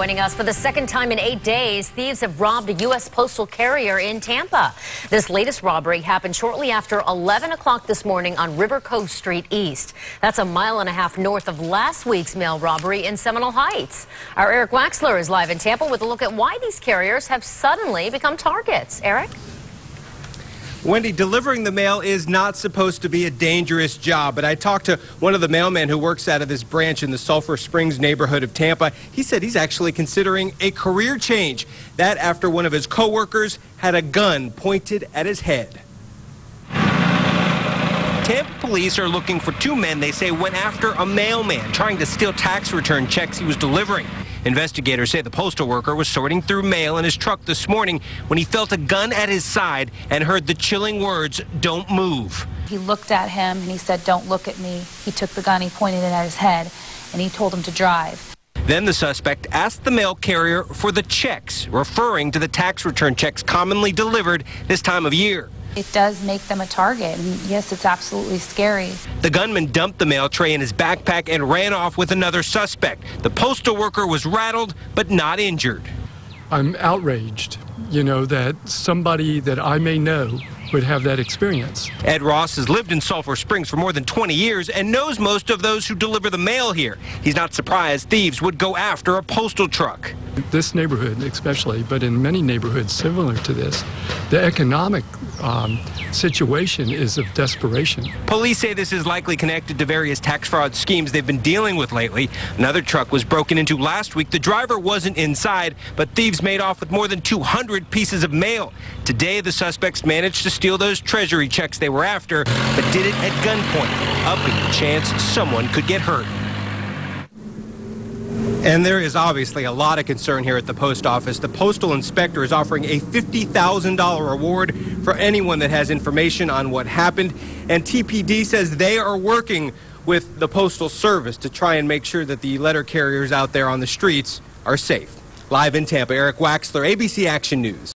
Joining us for the second time in 8 days, thieves have robbed a U.S. postal carrier in Tampa. This latest robbery happened shortly after 11 o'clock this morning on River Cove Street East. That's a mile and a half north of last week's mail robbery in Seminole Heights. Our Eric Waxler is live in Tampa with a look at why these carriers have suddenly become targets. Eric? Wendy, delivering the mail is not supposed to be a dangerous job, but I talked to one of the mailmen who works out of this branch in the Sulphur Springs neighborhood of Tampa. He said he's actually considering a career change. That after one of his coworkers had a gun pointed at his head. Tampa Police are looking for two men they say went after a mailman trying to steal tax return checks he was delivering. Investigators say the postal worker was sorting through mail in his truck this morning when he felt a gun at his side and heard the chilling words, "Don't move." He looked at him and he said, "Don't look at me." He took the gun, he pointed it at his head, and he told him to drive. Then the suspect asked the mail carrier for the checks, referring to the tax return checks commonly delivered this time of year. It does make them a target, and yes, it's absolutely scary. The gunman dumped the mail tray in his backpack and ran off with another suspect. The postal worker was rattled, but not injured. I'm outraged, that somebody that I may know would have that experience. Ed Ross has lived in Sulphur Springs for more than 20 years and knows most of those who deliver the mail here. He's not surprised thieves would go after a postal truck. This neighborhood especially, but in many neighborhoods similar to this, the economic situation is of desperation. Police say this is likely connected to various tax fraud schemes they've been dealing with lately. Another truck was broken into last week. The driver wasn't inside, but thieves made off with more than 200 pieces of mail. Today, the suspects managed to steal those treasury checks they were after, but did it at gunpoint, upping the chance someone could get hurt. And there is obviously a lot of concern here at the post office. The postal inspector is offering a $50,000 reward for anyone that has information on what happened. And TPD says they are working with the Postal Service to try and make sure that the letter carriers out there on the streets are safe. Live in Tampa, Eric Waxler, ABC Action News.